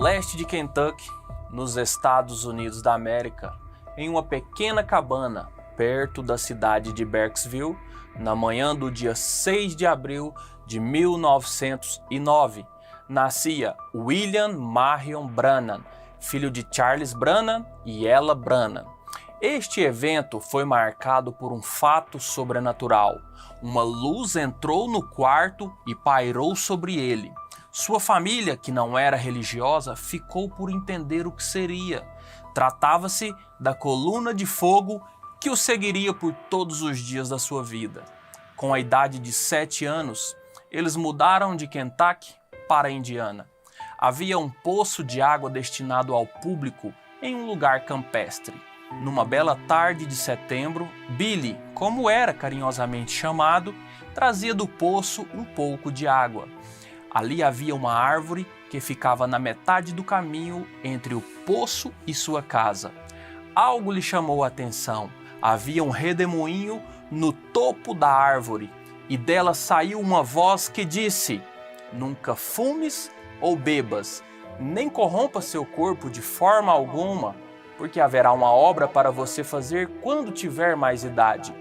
leste de Kentucky, nos Estados Unidos da América, em uma pequena cabana perto da cidade de Berksville, na manhã do dia 6 de abril de 1909, nascia William Marion Brannan, filho de Charles Brannan e Ella Brannan. Este evento foi marcado por um fato sobrenatural. Uma luz entrou no quarto e pairou sobre ele. Sua família, que não era religiosa, ficou por entender o que seria. Tratava-se da coluna de fogo que o seguiria por todos os dias da sua vida. Com a idade de 7 anos, eles mudaram de Kentucky para a Indiana. Havia um poço de água destinado ao público em um lugar campestre. Numa bela tarde de setembro, Billy, como era carinhosamente chamado, trazia do poço um pouco de água. Ali havia uma árvore que ficava na metade do caminho entre o poço e sua casa. Algo lhe chamou a atenção. Havia um redemoinho no topo da árvore e dela saiu uma voz que disse: "Nunca fumes ou bebas, nem corrompa seu corpo de forma alguma, porque haverá uma obra para você fazer quando tiver mais idade."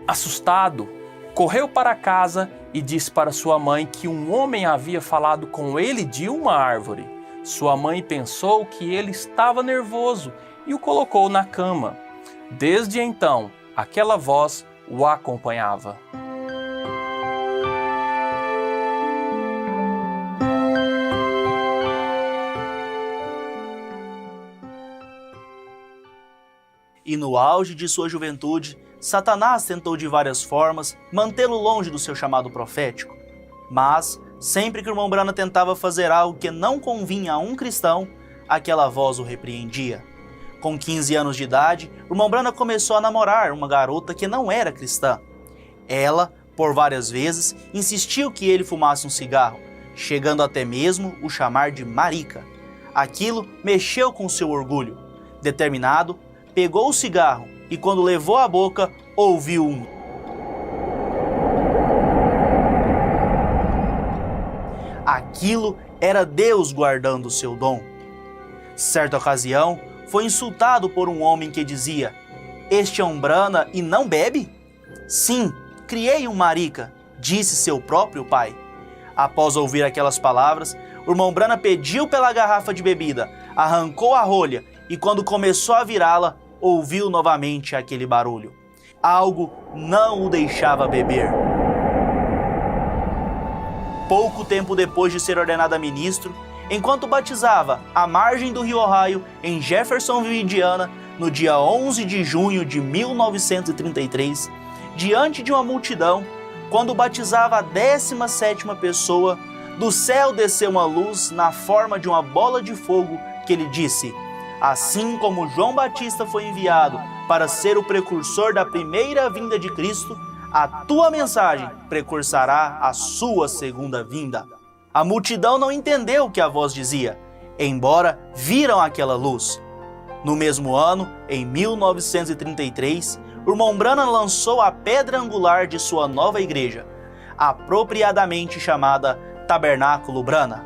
Assustado, correu para casa e disse para sua mãe que um homem havia falado com ele de uma árvore. Sua mãe pensou que ele estava nervoso e o colocou na cama. Desde então, aquela voz o acompanhava. E no auge de sua juventude, Satanás tentou de várias formas mantê-lo longe do seu chamado profético. Mas, sempre que o irmão Branham tentava fazer algo que não convinha a um cristão, aquela voz o repreendia. Com 15 anos de idade, o irmão Branham começou a namorar uma garota que não era cristã. Ela, por várias vezes, insistiu que ele fumasse um cigarro, chegando até mesmo o chamar de marica. Aquilo mexeu com seu orgulho. Determinado, pegou o cigarro e, quando levou à boca, ouviu um. Aquilo era Deus guardando o seu dom. Certa ocasião, foi insultado por um homem que dizia: "Este é um Branham e não bebe?" "Sim, criei um marica", disse seu próprio pai. Após ouvir aquelas palavras, o irmão Branham pediu pela garrafa de bebida, arrancou a rolha e, quando começou a virá-la, ouviu novamente aquele barulho. Algo não o deixava beber. Pouco tempo depois de ser ordenado a ministro, enquanto batizava à margem do rio Ohio, em Jeffersonville, Indiana, no dia 11 de junho de 1933, diante de uma multidão, quando batizava a 17ª pessoa, do céu desceu uma luz na forma de uma bola de fogo que lhe disse: "Assim como João Batista foi enviado para ser o precursor da primeira vinda de Cristo, a tua mensagem precursará a sua segunda vinda." A multidão não entendeu o que a voz dizia, embora viram aquela luz. No mesmo ano, em 1933, o irmão Branham lançou a pedra angular de sua nova igreja, apropriadamente chamada Tabernáculo Branham.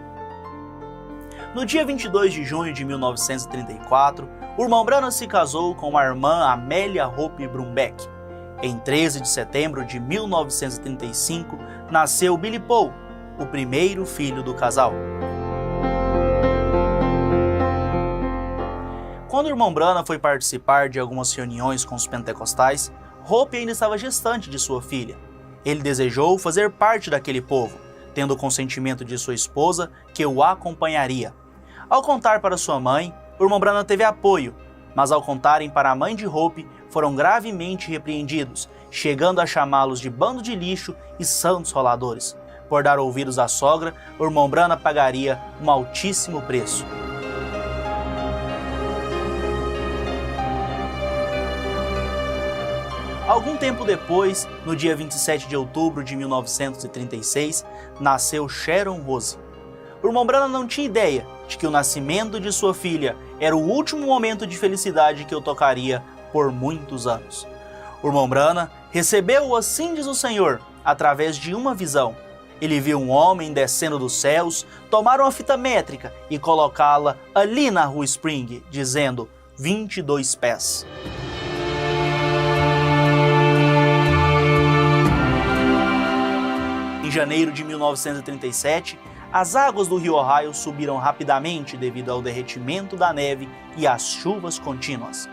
No dia 22 de junho de 1934, o irmão Branham se casou com a irmã Amélia Hope Brumbeck. Em 13 de setembro de 1935, nasceu Billy Paul, o primeiro filho do casal. Quando o irmão Branham foi participar de algumas reuniões com os pentecostais, Hope ainda estava gestante de sua filha. Ele desejou fazer parte daquele povo, tendo o consentimento de sua esposa, que o acompanharia. Ao contar para sua mãe, o irmão Branham teve apoio, mas ao contarem para a mãe de Hope, foram gravemente repreendidos, chegando a chamá-los de bando de lixo e santos roladores. Por dar ouvidos à sogra, o irmão Branham pagaria um altíssimo preço. Algum tempo depois, no dia 27 de outubro de 1936, nasceu Sharon Rose. O irmão Branham não tinha ideia de que o nascimento de sua filha era o último momento de felicidade que o tocaria por muitos anos. O irmão Branham recebeu o "Assim diz o Senhor" através de uma visão. Ele viu um homem descendo dos céus, tomar uma fita métrica e colocá-la ali na rua Spring, dizendo 22 pés. Em janeiro de 1937, as águas do rio Ohio subiram rapidamente devido ao derretimento da neve e às chuvas contínuas.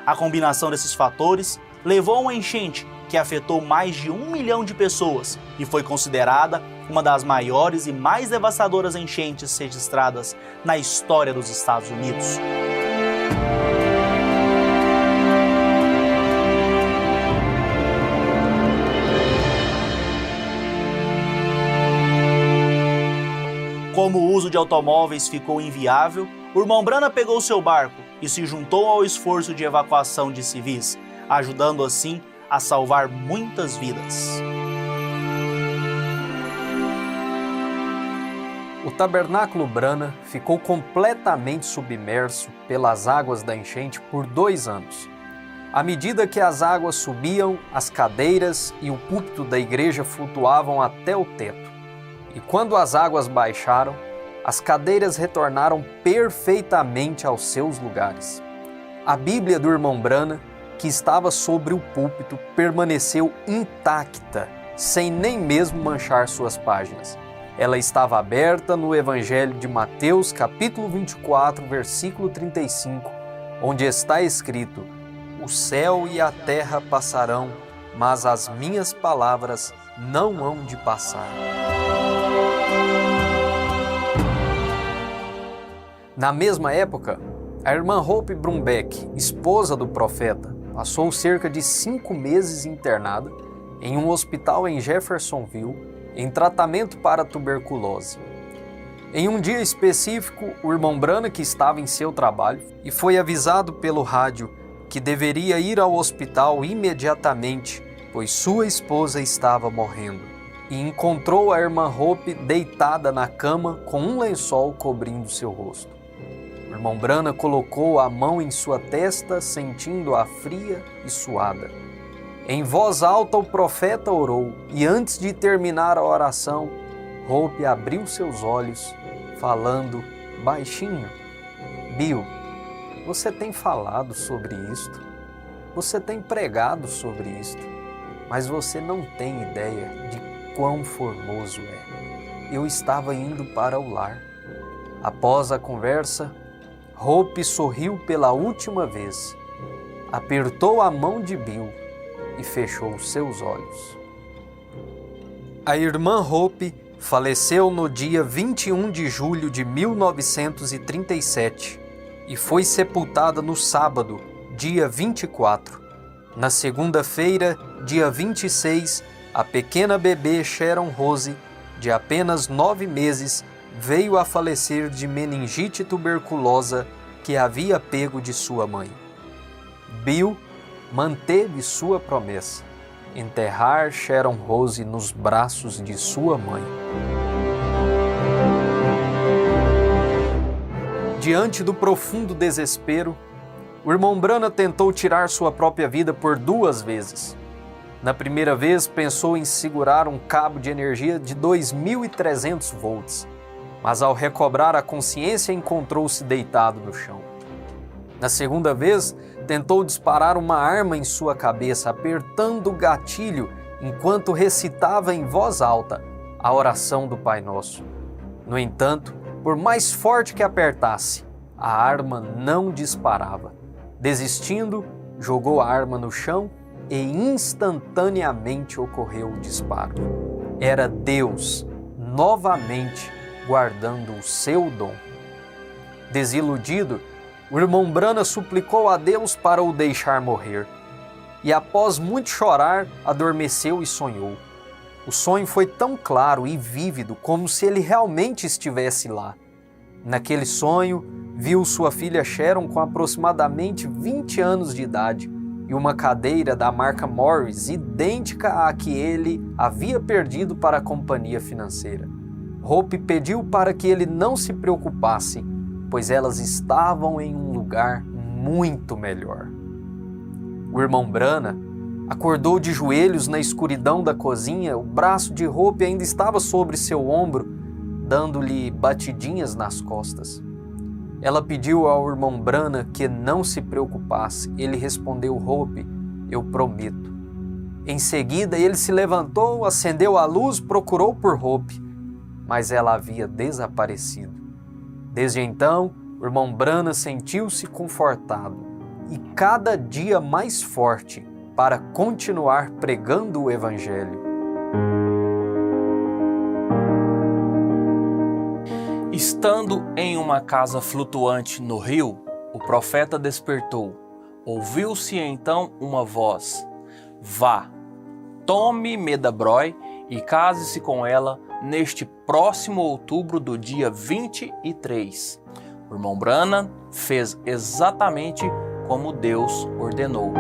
A combinação desses fatores levou a uma enchente que afetou mais de 1 milhão de pessoas e foi considerada uma das maiores e mais devastadoras enchentes registradas na história dos Estados Unidos. Como o uso de automóveis ficou inviável, o irmão Branham pegou seu barco e se juntou ao esforço de evacuação de civis, ajudando assim a salvar muitas vidas. O tabernáculo Branham ficou completamente submerso pelas águas da enchente por 2 anos. À medida que as águas subiam, as cadeiras e o púlpito da igreja flutuavam até o teto. E quando as águas baixaram, as cadeiras retornaram perfeitamente aos seus lugares. A Bíblia do irmão Branham, que estava sobre o púlpito, permaneceu intacta, sem nem mesmo manchar suas páginas. Ela estava aberta no Evangelho de Mateus, capítulo 24, versículo 35, onde está escrito: "O céu e a terra passarão, mas as minhas palavras não hão de passar." Na mesma época, a irmã Hope Brumbeck, esposa do profeta, passou cerca de 5 meses internada em um hospital em Jeffersonville, em tratamento para tuberculose. Em um dia específico, o irmão Branham, que estava em seu trabalho, e foi avisado pelo rádio que deveria ir ao hospital imediatamente, pois sua esposa estava morrendo, e encontrou a irmã Hope deitada na cama com um lençol cobrindo seu rosto. O irmão Branham colocou a mão em sua testa, sentindo-a fria e suada. Em voz alta, o profeta orou, e antes de terminar a oração, Hope abriu seus olhos, falando baixinho: "Bill, você tem falado sobre isto, você tem pregado sobre isto, mas você não tem ideia de quão formoso é. Eu estava indo para o lar." Após a conversa, Hope sorriu pela última vez, apertou a mão de Bill e fechou seus olhos. A irmã Hope faleceu no dia 21 de julho de 1937 e foi sepultada no sábado, dia 24. Na segunda-feira, dia 26, a pequena bebê Sharon Rose, de apenas 9 meses, veio a falecer de meningite tuberculosa que havia pego de sua mãe. Bill manteve sua promessa: enterrar Sharon Rose nos braços de sua mãe. Diante do profundo desespero, o irmão Branham tentou tirar sua própria vida por 2 vezes. Na primeira vez, pensou em segurar um cabo de energia de 2.300 volts, mas ao recobrar a consciência encontrou-se deitado no chão. Na segunda vez, tentou disparar uma arma em sua cabeça, apertando o gatilho enquanto recitava em voz alta a oração do Pai Nosso. No entanto, por mais forte que apertasse, a arma não disparava. Desistindo, jogou a arma no chão e instantaneamente ocorreu o disparo. Era Deus, novamente, guardando o seu dom. Desiludido, o irmão Branham suplicou a Deus para o deixar morrer. E após muito chorar, adormeceu e sonhou. O sonho foi tão claro e vívido como se ele realmente estivesse lá. Naquele sonho, viu sua filha Sharon com aproximadamente 20 anos de idade e uma cadeira da marca Morris, idêntica à que ele havia perdido para a companhia financeira. Hope pediu para que ele não se preocupasse, pois elas estavam em um lugar muito melhor. O irmão Branham Acordou de joelhos na escuridão da cozinha, o braço de Hope ainda estava sobre seu ombro, dando-lhe batidinhas nas costas. Ela pediu ao irmão Branham que não se preocupasse. Ele respondeu: Hope, eu prometo. Em seguida, ele se levantou, acendeu a luz, procurou por Hope, mas ela havia desaparecido. Desde então, o irmão Branham sentiu-se confortado e cada dia mais forte para continuar pregando o Evangelho. Estando em uma casa flutuante no rio, o profeta despertou. Ouviu-se então uma voz: Vá, tome Medabrói e case-se com ela neste próximo outubro do dia 23. O irmão Branham fez exatamente como Deus ordenou.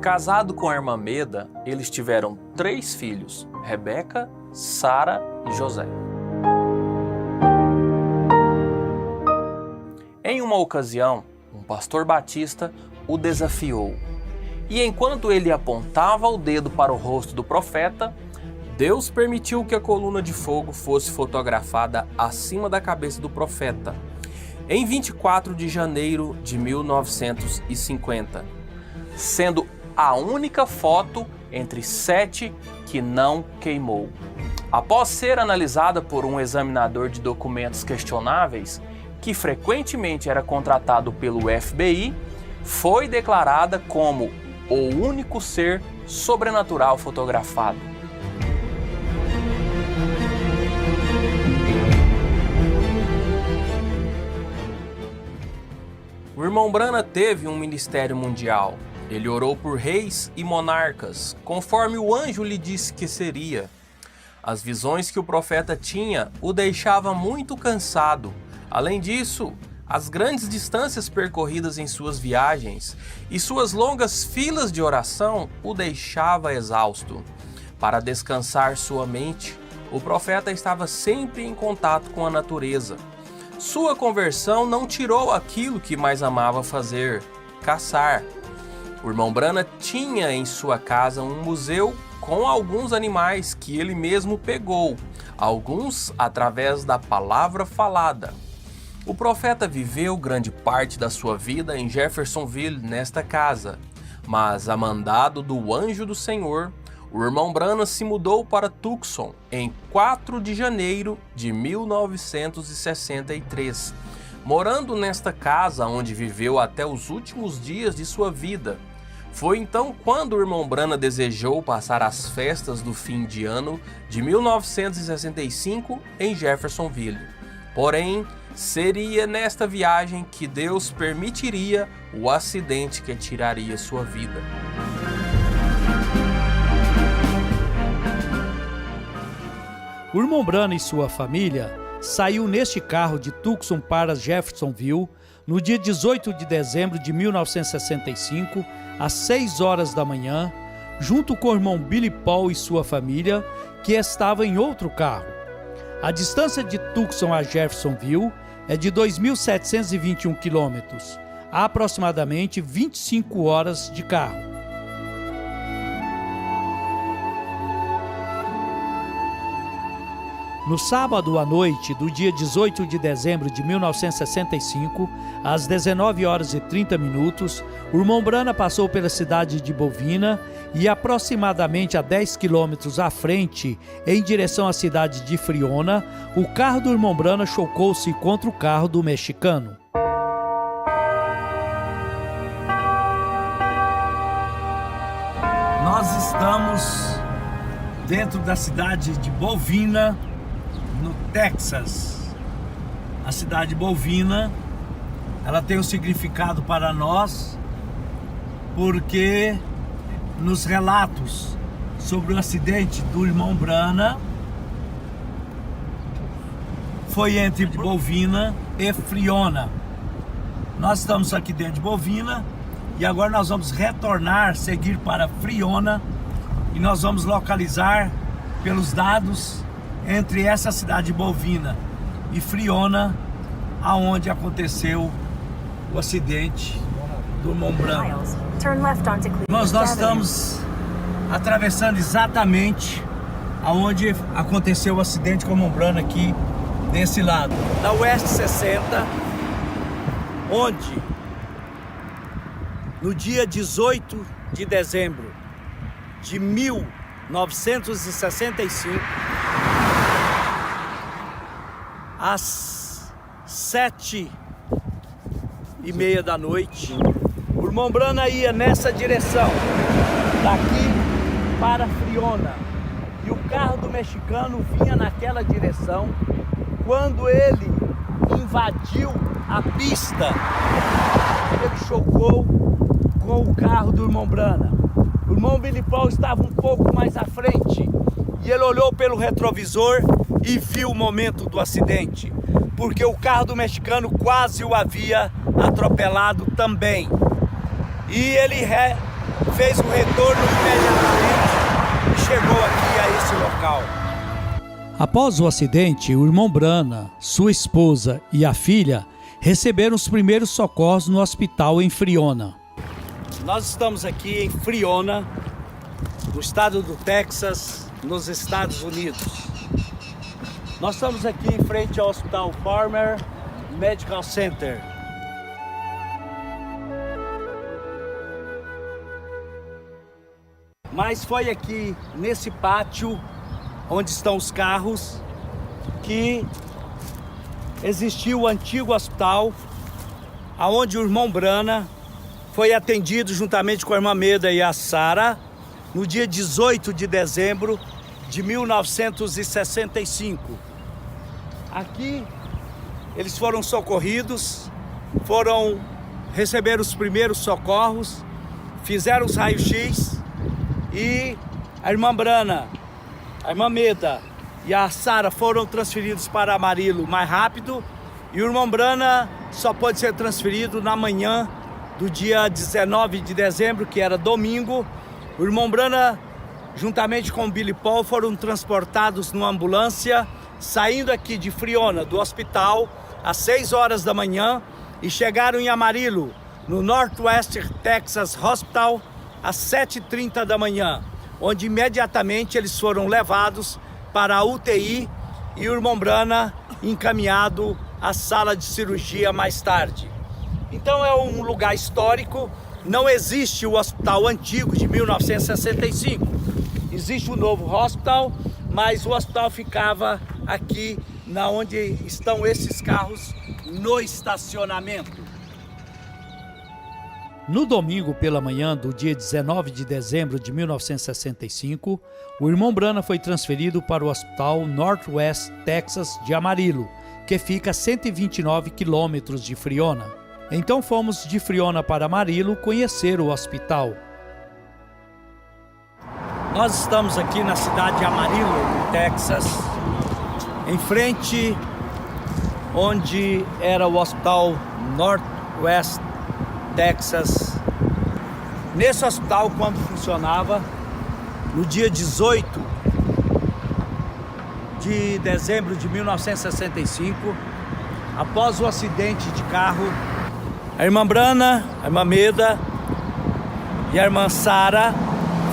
Casado com a irmã Meda, eles tiveram 3 filhos, Rebeca, Sara e José. Em uma ocasião, um pastor batista o desafiou. E enquanto ele apontava o dedo para o rosto do profeta, Deus permitiu que a coluna de fogo fosse fotografada acima da cabeça do profeta, em 24 de janeiro de 1950, sendo a única foto entre 7 que não queimou. Após ser analisada por um examinador de documentos questionáveis, que frequentemente era contratado pelo FBI, foi declarada como o único ser sobrenatural fotografado. O irmão Branham teve um ministério mundial. Ele orou por reis e monarcas, conforme o anjo lhe disse que seria. As visões que o profeta tinha o deixavam muito cansado. Além disso, as grandes distâncias percorridas em suas viagens e suas longas filas de oração o deixava exausto. Para descansar sua mente, o profeta estava sempre em contato com a natureza. Sua conversão não tirou aquilo que mais amava fazer: caçar. O irmão Branham tinha em sua casa um museu com alguns animais que ele mesmo pegou, alguns através da palavra falada. O profeta viveu grande parte da sua vida em Jeffersonville, nesta casa, mas a mandado do anjo do Senhor, o irmão Branham se mudou para Tucson em 4 de janeiro de 1963, morando nesta casa onde viveu até os últimos dias de sua vida. Foi então quando o irmão Branham desejou passar as festas do fim de ano de 1965 em Jeffersonville. Porém, seria nesta viagem que Deus permitiria o acidente que tiraria sua vida. O irmão Branham e sua família saiu neste carro de Tucson para Jeffersonville no dia 18 de dezembro de 1965, às 6 horas da manhã, junto com o irmão Billy Paul e sua família, que estava em outro carro. A distância de Tucson a Jeffersonville é de 2.721 quilômetros, a aproximadamente 25 horas de carro. No sábado à noite do dia 18 de dezembro de 1965, às 19 horas e 30 minutos, o irmão Branham passou pela cidade de Bovina e aproximadamente a 10 quilômetros à frente, em direção à cidade de Friona, o carro do irmão Branham chocou-se contra o carro do mexicano. Nós estamos dentro da cidade de Bovina, no Texas. A cidade Bovina, ela tem um significado para nós, porque nos relatos sobre o acidente do irmão Branham, foi entre Bovina e Friona. Nós estamos aqui dentro de Bovina e agora nós vamos retornar, seguir para Friona, e nós vamos localizar pelos dados entre essa cidade Bovina e Friona aonde aconteceu o acidente do irmão Brana. Nós estamos atravessando exatamente aonde aconteceu o acidente com o irmão Brana aqui desse lado, da West 60, onde no dia 18 de dezembro de 1965, às 7h30 da noite, o irmão Brana ia nessa direção, daqui para Friona, e o carro do mexicano vinha naquela direção. Quando ele invadiu a pista, ele chocou com o carro do irmão Brana. O irmão Billy Paul estava um pouco mais à frente e ele olhou pelo retrovisor e viu o momento do acidente, porque o carro do mexicano quase o havia atropelado também. E ele fez o retorno imediatamente e chegou aqui a esse local. Após o acidente, o irmão Brana, sua esposa e a filha receberam os primeiros socorros no hospital em Friona. Nós estamos aqui em Friona, no estado do Texas, nos Estados Unidos. Nós estamos aqui em frente ao Hospital Farmer Medical Center. Mas foi aqui nesse pátio onde estão os carros que existiu o antigo hospital, aonde o irmão Brana foi atendido juntamente com a irmã Meda e a Sara no dia 18 de dezembro de 1965. Aqui eles foram socorridos, receberam os primeiros socorros, fizeram os raios-x e a irmã Brana, a irmã Meda e a Sara foram transferidos para Amarillo mais rápido, e o irmão Brana só pode ser transferido na manhã do dia 19 de dezembro, que era domingo. O irmão Brana, juntamente com o Billy Paul, foram transportados numa ambulância, saindo aqui de Friona, do hospital, às 6 horas da manhã, e chegaram em Amarillo, no Northwest Texas Hospital, às 7h30 da manhã, onde imediatamente eles foram levados para a UTI e o irmão Brana encaminhado à sala de cirurgia mais tarde. Então é um lugar histórico, não existe o hospital antigo de 1965, existe o novo hospital, mas o hospital ficava aqui onde estão esses carros no estacionamento. No domingo pela manhã do dia 19 de dezembro de 1965, o irmão Brana foi transferido para o Hospital Northwest Texas de Amarillo, que fica a 129 quilômetros de Friona. Então fomos de Friona para Amarillo conhecer o hospital. Nós estamos aqui na cidade de Amarillo, no Texas, em frente onde era o Hospital Northwest Texas. Nesse hospital, quando funcionava, no dia 18 de dezembro de 1965, após o acidente de carro, a irmã Brana, a irmã Meda e a irmã Sara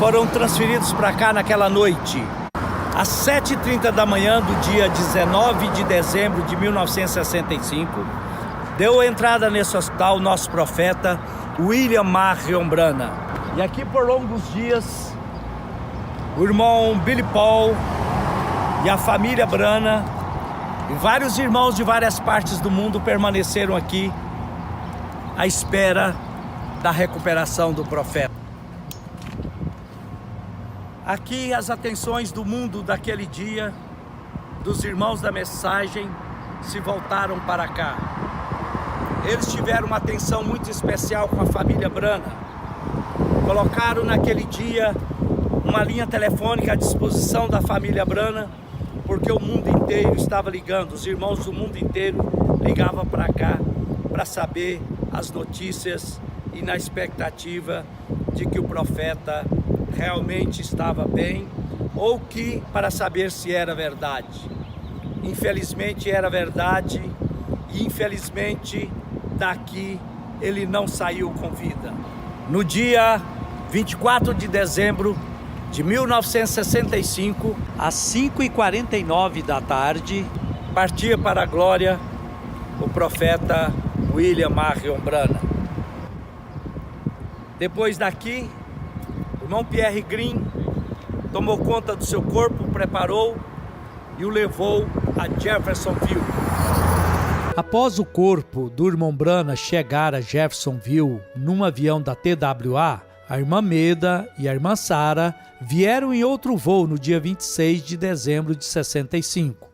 foram transferidos para cá naquela noite. Às 7h30 da manhã do dia 19 de dezembro de 1965, deu entrada nesse hospital o nosso profeta William Marion Brana. E aqui por longos dias, o irmão Billy Paul e a família Brana e vários irmãos de várias partes do mundo permaneceram aqui à espera da recuperação do profeta. Aqui as atenções do mundo daquele dia, dos irmãos da mensagem, se voltaram para cá. Eles tiveram uma atenção muito especial com a família Brana. Colocaram naquele dia uma linha telefônica à disposição da família Brana, porque o mundo inteiro estava ligando, os irmãos do mundo inteiro ligavam para cá para saber as notícias e na expectativa de que o profeta realmente estava bem, ou que para saber se era verdade. Infelizmente era verdade, infelizmente, daqui ele não saiu com vida. No dia 24 de dezembro de 1965, às 5h49 da tarde, partia para a glória o profeta William Marion Branham. Depois daqui, o irmão Pierre Green tomou conta do seu corpo, preparou e o levou a Jeffersonville. Após o corpo do irmão Branham chegar a Jeffersonville num avião da TWA, a irmã Meda e a irmã Sara vieram em outro voo no dia 26 de dezembro de 65.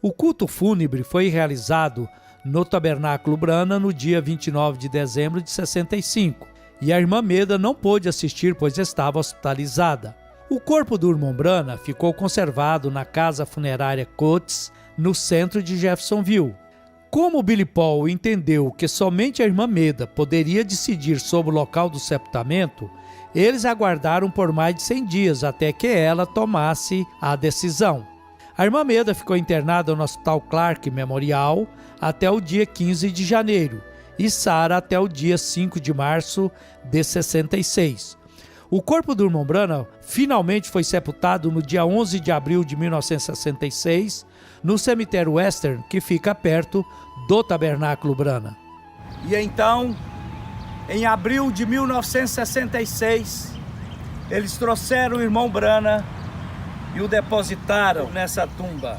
O culto fúnebre foi realizado no Tabernáculo Branham no dia 29 de dezembro de 65, e a irmã Meda não pôde assistir pois estava hospitalizada. O corpo do irmão Branham ficou conservado na casa funerária Coates, no centro de Jeffersonville. Como Billy Paul entendeu que somente a irmã Meda poderia decidir sobre o local do sepultamento, eles aguardaram por mais de 100 dias até que ela tomasse a decisão. A irmã Meda ficou internada no Hospital Clark Memorial até o dia 15 de janeiro e Sara até o dia 5 de março de 66. O corpo do irmão Branham finalmente foi sepultado no dia 11 de abril de 1966, no cemitério Western, que fica perto do Tabernáculo Branham. E então, em abril de 1966, eles trouxeram o irmão Branham e o depositaram nessa tumba.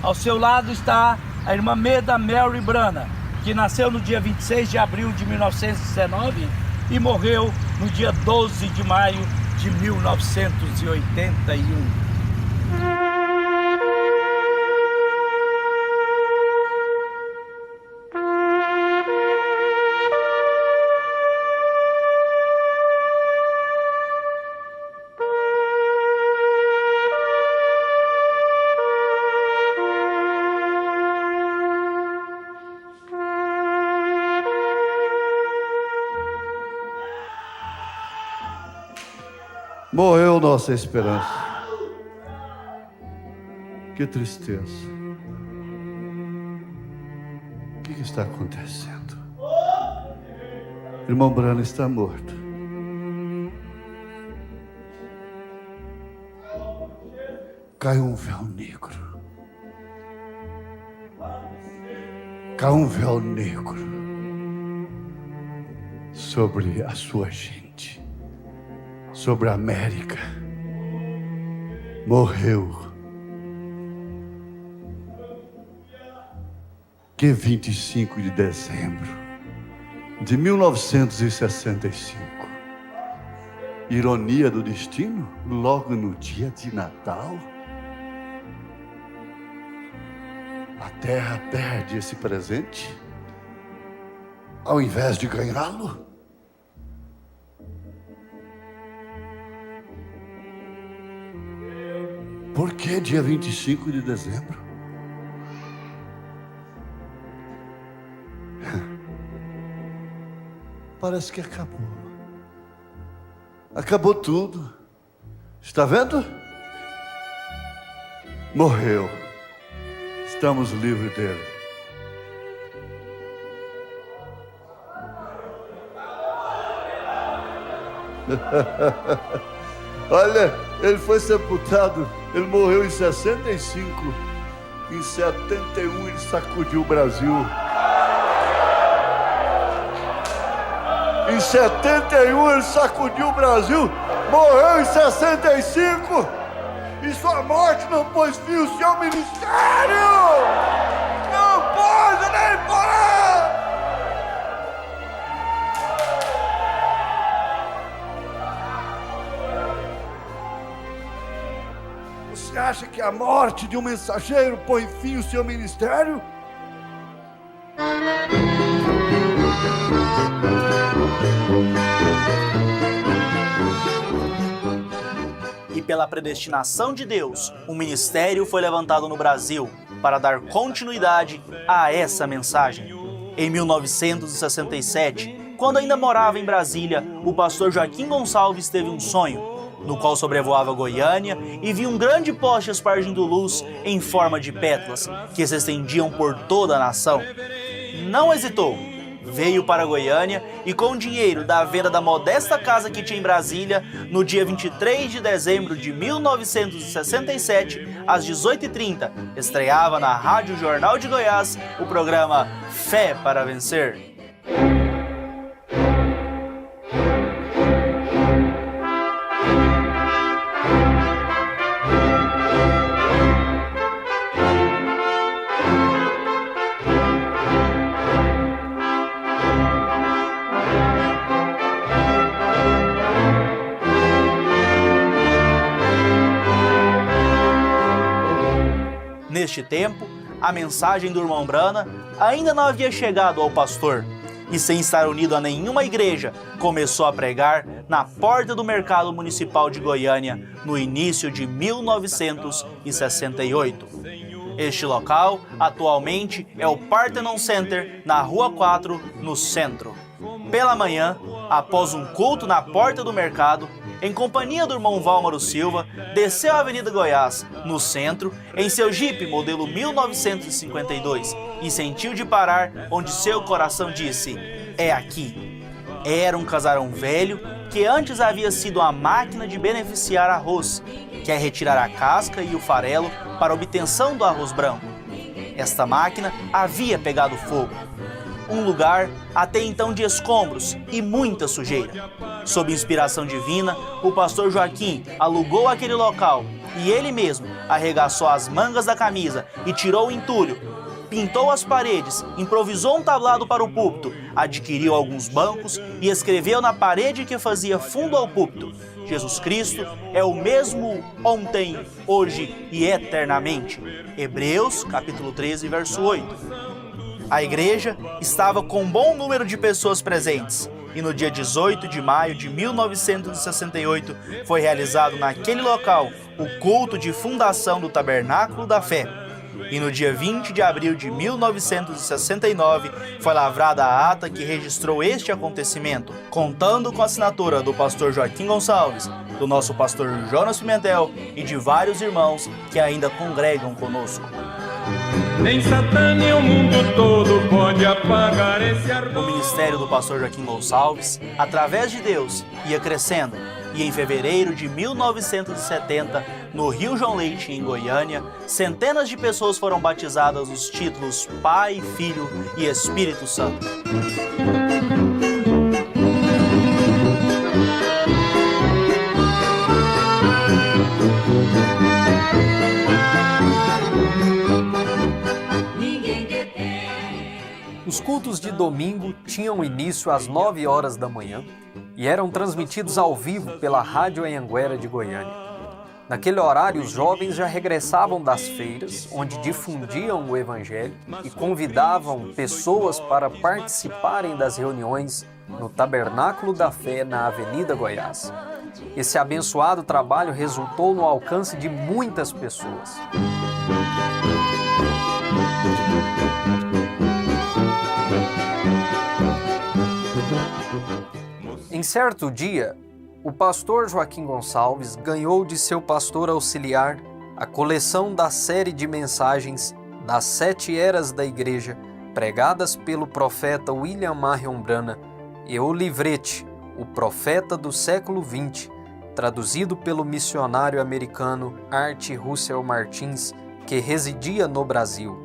Ao seu lado está a irmã Meda Mary Branham, que nasceu no dia 26 de abril de 1919 e morreu no dia 12 de maio de 1981. Morreu nossa esperança. Que tristeza. O que está acontecendo? Irmão Branham está morto. Cai um véu negro. Cai um véu negro sobre a sua gente, sobre a América. Morreu. Que 25 de dezembro de 1965. Ironia do destino, logo no dia de Natal. A terra perde esse presente ao invés de ganhá-lo. Por que dia 25 de dezembro? Parece que acabou. Acabou tudo. Está vendo? Morreu. Estamos livres dele. Olha, ele foi sepultado, ele morreu em 65. Em 71 ele sacudiu o Brasil. Em 71 ele sacudiu o Brasil, morreu em 65. E sua morte não pôs fim ao seu ministério. Não pode nem parar. Você acha que a morte de um mensageiro põe fim ao seu ministério? E pela predestinação de Deus, um ministério foi levantado no Brasil para dar continuidade a essa mensagem. Em 1967, quando ainda morava em Brasília, o pastor Joaquim Gonçalves teve um sonho. no qual sobrevoava Goiânia e viu um grande poste espargindo luz em forma de pétalas que se estendiam por toda a nação. Não hesitou, veio para Goiânia e com o dinheiro da venda da modesta casa que tinha em Brasília, no dia 23 de dezembro de 1967, às 18h30, estreava na Rádio Jornal de Goiás o programa Fé para Vencer. Neste tempo, a mensagem do irmão Brana ainda não havia chegado ao pastor e, sem estar unido a nenhuma igreja, começou a pregar na porta do Mercado Municipal de Goiânia no início de 1968. Este local, atualmente, é o Parthenon Center, na Rua 4, no centro. Pela manhã, após um culto na porta do mercado, em companhia do irmão Válmaro Silva, desceu a Avenida Goiás, no centro, em seu Jeep modelo 1952, e sentiu de parar onde seu coração disse: é aqui. Era um casarão velho que antes havia sido a máquina de beneficiar arroz, que é retirar a casca e o farelo para obtenção do arroz branco. Esta máquina havia pegado fogo. Um lugar até então de escombros e muita sujeira. Sob inspiração divina, o pastor Joaquim alugou aquele local e ele mesmo arregaçou as mangas da camisa e tirou o entulho, pintou as paredes, improvisou um tablado para o púlpito, adquiriu alguns bancos e escreveu na parede que fazia fundo ao púlpito: Jesus Cristo é o mesmo ontem, hoje e eternamente. Hebreus, capítulo 13, verso 8. A igreja estava com um bom número de pessoas presentes e no dia 18 de maio de 1968 foi realizado naquele local o culto de fundação do Tabernáculo da Fé. E no dia 20 de abril de 1969 foi lavrada a ata que registrou este acontecimento, contando com a assinatura do pastor Joaquim Gonçalves, do nosso pastor Jonas Pimentel e de vários irmãos que ainda congregam conosco. Nem Satã nem o mundo todo pode apagar esse ardor. O ministério do pastor Joaquim Gonçalves, através de Deus, ia crescendo. E em fevereiro de 1970, no Rio João Leite, em Goiânia, centenas de pessoas foram batizadas nos títulos Pai, Filho e Espírito Santo. Os cultos de domingo tinham início às 9 horas da manhã e eram transmitidos ao vivo pela Rádio Anhanguera de Goiânia. Naquele horário, os jovens já regressavam das feiras, onde difundiam o Evangelho e convidavam pessoas para participarem das reuniões no Tabernáculo da Fé, na Avenida Goiás. Esse abençoado trabalho resultou no alcance de muitas pessoas. Em certo dia, o pastor Joaquim Gonçalves ganhou de seu pastor auxiliar a coleção da série de mensagens das 7 eras da igreja pregadas pelo profeta William Marion Branham e o livrete, o profeta do século XX, traduzido pelo missionário americano Art Russell Martins, que residia no Brasil.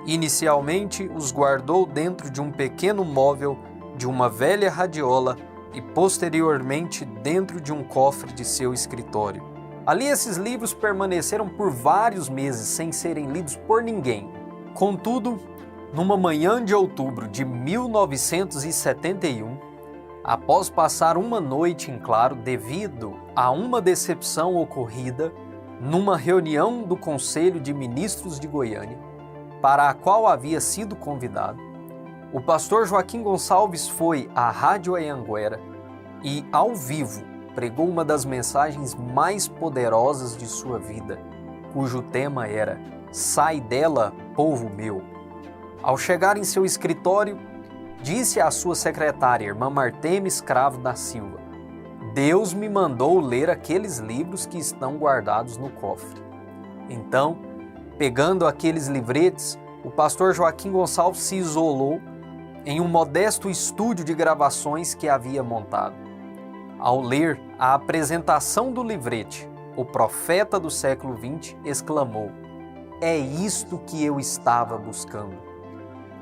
Inicialmente, os guardou dentro de um pequeno móvel de uma velha radiola e posteriormente dentro de um cofre de seu escritório. Ali esses livros permaneceram por vários meses sem serem lidos por ninguém. Contudo, numa manhã de outubro de 1971, após passar uma noite em claro devido a uma decepção ocorrida numa reunião do Conselho de Ministros de Goiânia, para a qual havia sido convidado, o pastor Joaquim Gonçalves foi à Rádio Anhanguera e, ao vivo, pregou uma das mensagens mais poderosas de sua vida, cujo tema era "Sai dela, povo meu". Ao chegar em seu escritório, disse à sua secretária, irmã Martemes Cravo da Silva: Deus me mandou ler aqueles livros que estão guardados no cofre. Então, pegando aqueles livretes, o pastor Joaquim Gonçalves se isolou em um modesto estúdio de gravações que havia montado. Ao ler a apresentação do livrete, o profeta do século XX exclamou: "É isto que eu estava buscando."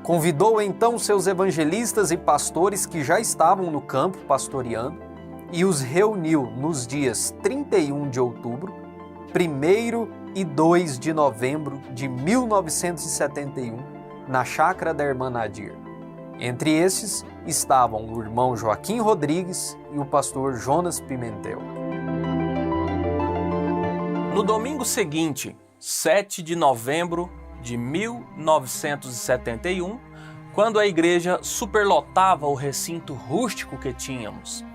Convidou então seus evangelistas e pastores que já estavam no campo pastoreando e os reuniu nos dias 31 de outubro, 1º e 2 de novembro de 1971, na chácara da irmã Nadir. Entre esses estavam o irmão Joaquim Rodrigues e o pastor Jonas Pimentel. No domingo seguinte, 7 de novembro de 1971, quando a igreja superlotava o recinto rústico que tínhamos,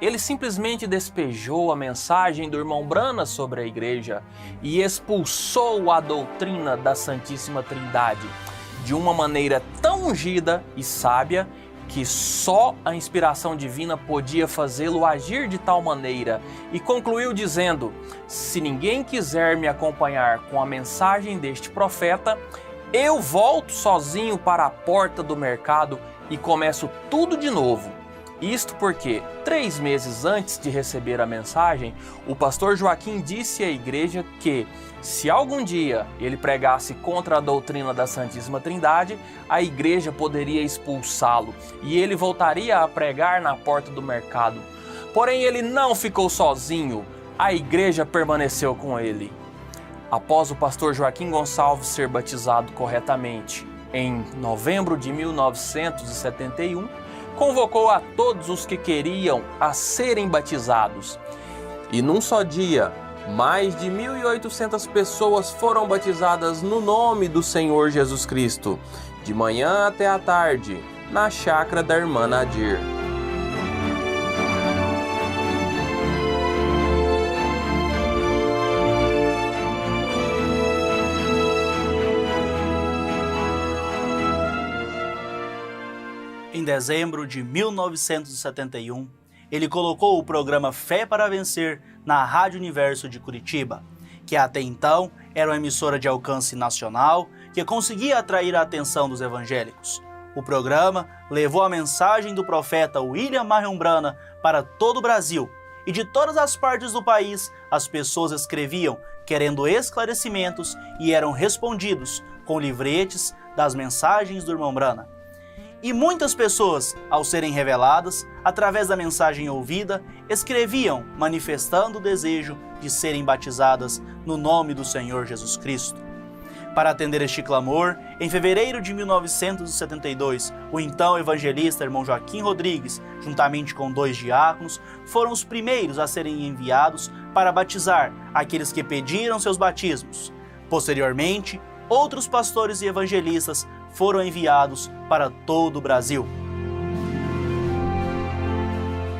ele simplesmente despejou a mensagem do irmão Brana sobre a igreja e expulsou a doutrina da Santíssima Trindade de uma maneira tão ungida e sábia que só a inspiração divina podia fazê-lo agir de tal maneira, e concluiu dizendo: "Se ninguém quiser me acompanhar com a mensagem deste profeta, eu volto sozinho para a porta do mercado e começo tudo de novo." Isto porque, 3 meses antes de receber a mensagem, o pastor Joaquim disse à igreja que, se algum dia ele pregasse contra a doutrina da Santíssima Trindade, a igreja poderia expulsá-lo e ele voltaria a pregar na porta do mercado. Porém, ele não ficou sozinho, a igreja permaneceu com ele. Após o pastor Joaquim Gonçalves ser batizado corretamente, em novembro de 1971, convocou a todos os que queriam a serem batizados. E num só dia, mais de 1.800 pessoas foram batizadas no nome do Senhor Jesus Cristo, de manhã até à tarde, na chácara da irmã Nadir. Em dezembro de 1971, ele colocou o programa Fé para Vencer na Rádio Universo de Curitiba, que até então era uma emissora de alcance nacional que conseguia atrair a atenção dos evangélicos. O programa levou a mensagem do profeta William Marion Branham para todo o Brasil, e de todas as partes do país as pessoas escreviam querendo esclarecimentos e eram respondidos com livretes das mensagens do irmão Branham. E muitas pessoas, ao serem reveladas, através da mensagem ouvida, escreviam manifestando o desejo de serem batizadas no nome do Senhor Jesus Cristo. Para atender este clamor, em fevereiro de 1972, o então evangelista irmão Joaquim Rodrigues, juntamente com 2 diáconos, foram os primeiros a serem enviados para batizar aqueles que pediram seus batismos. Posteriormente, outros pastores e evangelistas foram enviados para todo o Brasil.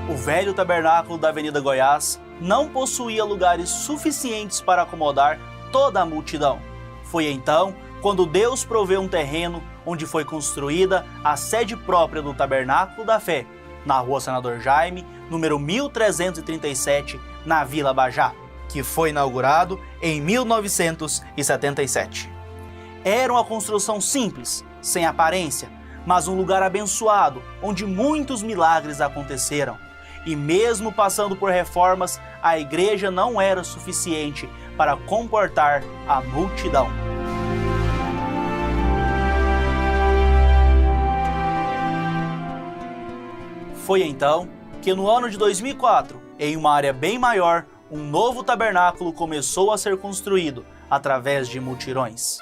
O velho tabernáculo da Avenida Goiás não possuía lugares suficientes para acomodar toda a multidão. Foi então quando Deus proveu um terreno onde foi construída a sede própria do Tabernáculo da Fé, na Rua Senador Jaime, número 1337, na Vila Bajá, que foi inaugurado em 1977. Era uma construção simples, sem aparência, mas um lugar abençoado, onde muitos milagres aconteceram. E mesmo passando por reformas, a igreja não era suficiente para comportar a multidão. Foi então que no ano de 2004, em uma área bem maior, um novo tabernáculo começou a ser construído através de mutirões.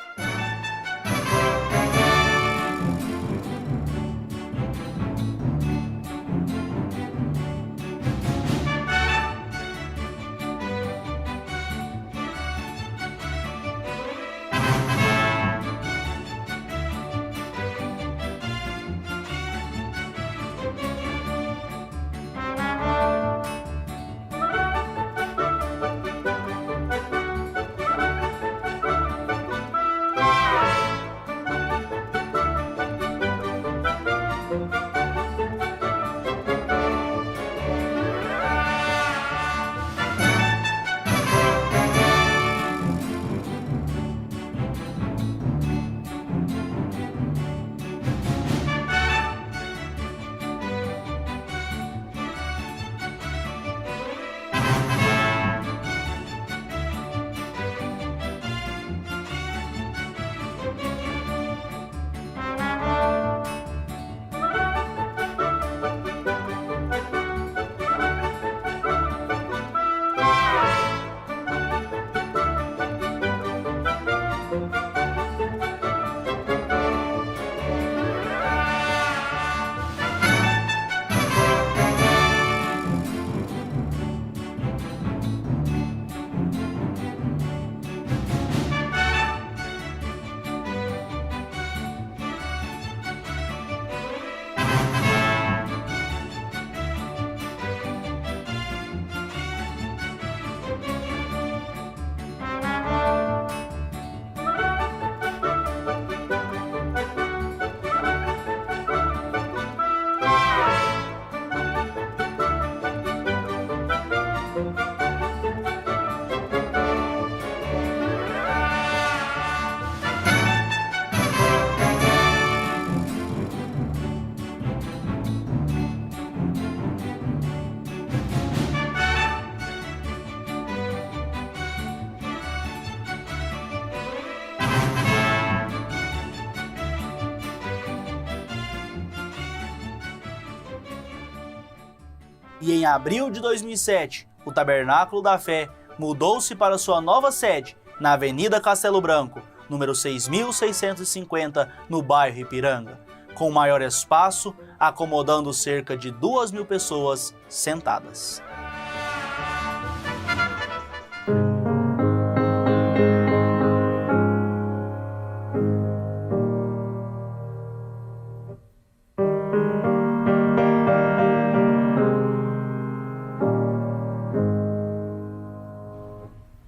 e em abril de 2007, o Tabernáculo da Fé mudou-se para sua nova sede, na Avenida Castelo Branco, número 6.650, no bairro Ipiranga, com maior espaço, acomodando cerca de 2.000 pessoas sentadas.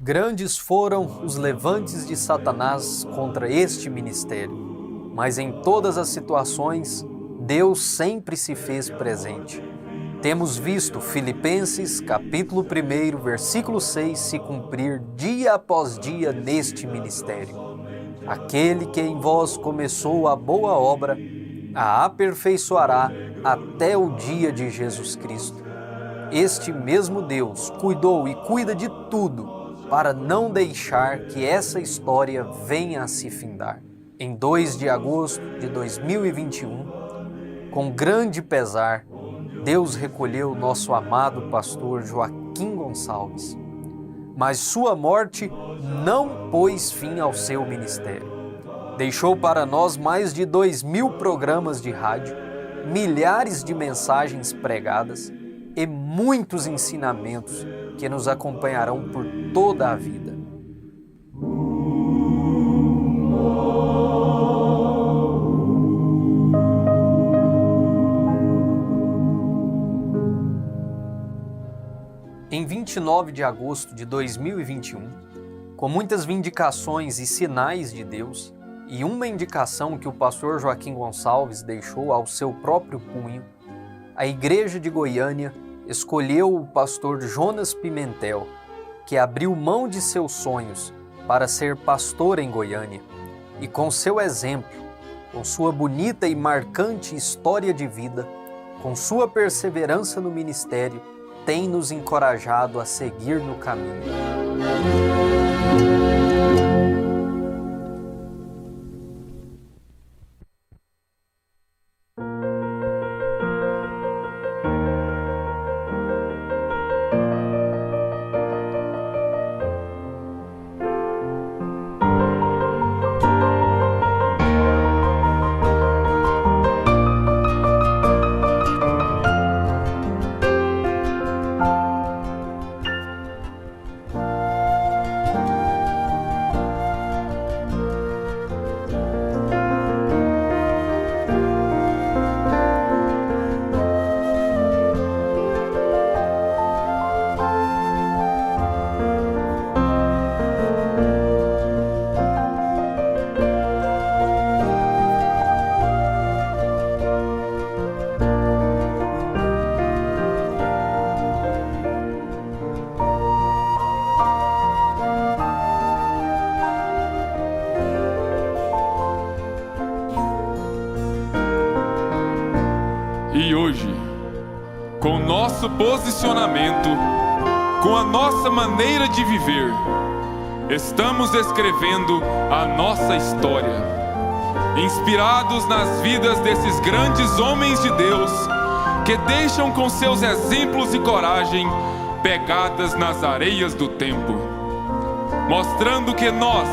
Grandes foram os levantes de Satanás contra este ministério, mas em todas as situações, Deus sempre se fez presente. Temos visto Filipenses, capítulo 1, versículo 6, se cumprir dia após dia neste ministério. Aquele que em vós começou a boa obra, a aperfeiçoará até o dia de Jesus Cristo. Este mesmo Deus cuidou e cuida de tudo para não deixar que essa história venha a se findar. Em 2 de agosto de 2021, com grande pesar, Deus recolheu nosso amado pastor Joaquim Gonçalves. Mas sua morte não pôs fim ao seu ministério. Deixou para nós mais de 2.000 programas de rádio, milhares de mensagens pregadas e muitos ensinamentos que nos acompanharão por toda a vida. Em 29 de agosto de 2021, com muitas vindicações e sinais de Deus, e uma indicação que o pastor Joaquim Gonçalves deixou ao seu próprio punho, a Igreja de Goiânia escolheu o pastor Jonas Pimentel, que abriu mão de seus sonhos para ser pastor em Goiânia, e com seu exemplo, com sua bonita e marcante história de vida, com sua perseverança no ministério, tem nos encorajado a seguir no caminho. E hoje, com nosso posicionamento, com a nossa maneira de viver, estamos escrevendo a nossa história, inspirados nas vidas desses grandes homens de Deus, que deixam com seus exemplos e coragem pegadas nas areias do tempo, mostrando que nós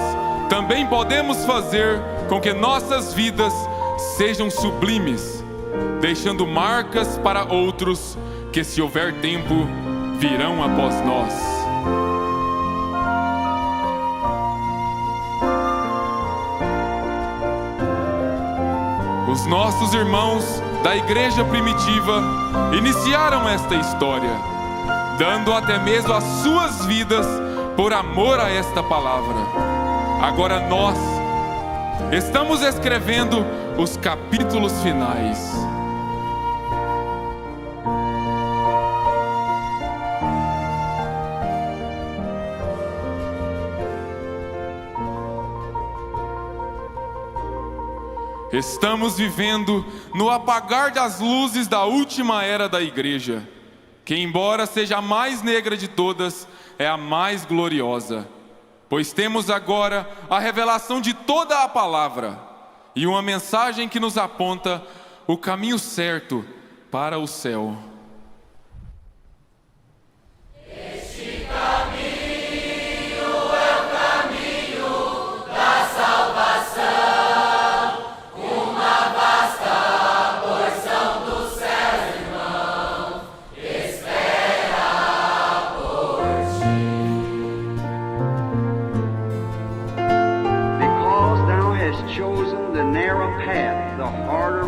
também podemos fazer com que nossas vidas sejam sublimes, deixando marcas para outros que, se houver tempo, virão após nós. Os nossos irmãos da igreja primitiva iniciaram esta história, dando até mesmo as suas vidas por amor a esta palavra. Agora nós estamos escrevendo os capítulos finais. Estamos vivendo no apagar das luzes da última era da igreja, que, embora seja a mais negra de todas, é a mais gloriosa, pois temos agora a revelação de toda a palavra e uma mensagem que nos aponta o caminho certo para o céu.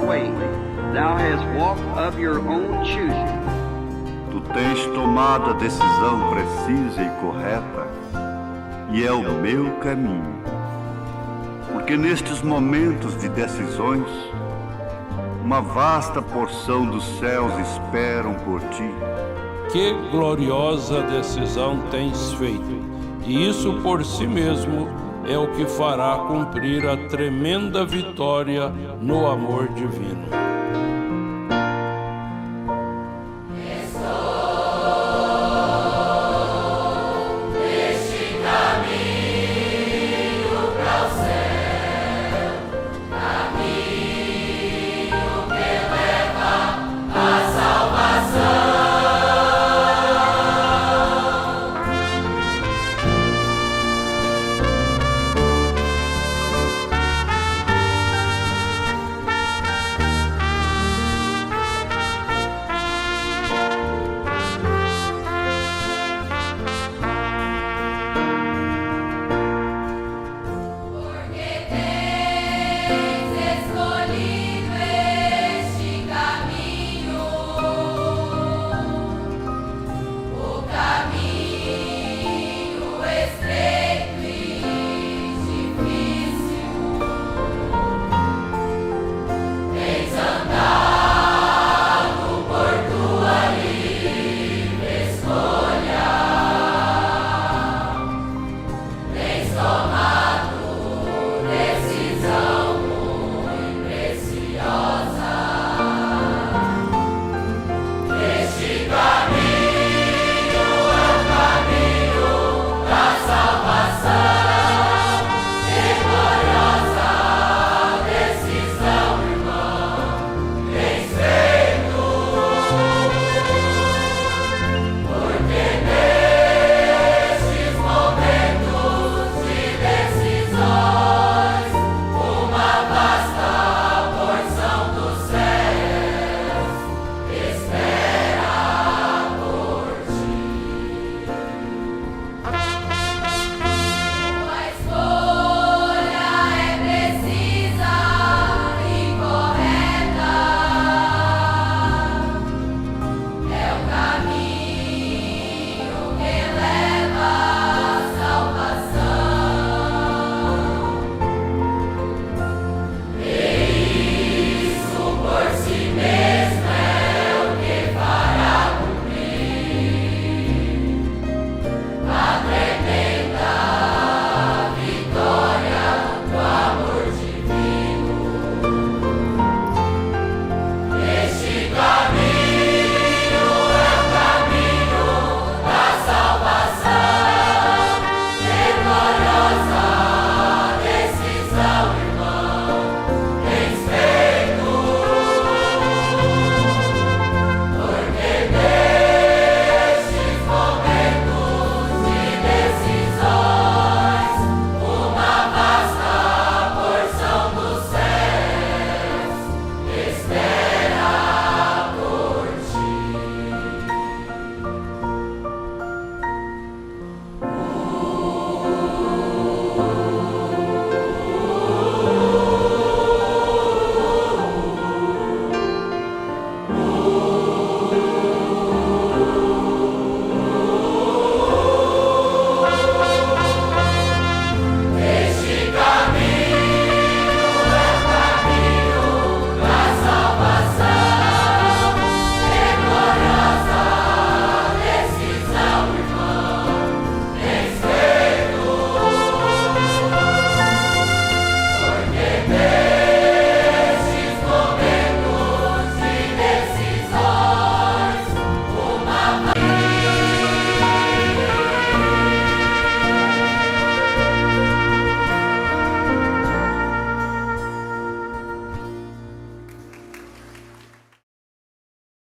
way. Thou hast walked of your own choosing. Tu tens tomado a decisão precisa e correta, e é o meu caminho. Porque nestes momentos de decisões, uma vasta porção dos céus esperam por ti. Que gloriosa decisão tens feito, e isso por si mesmo é o que fará cumprir a tremenda vitória no amor divino.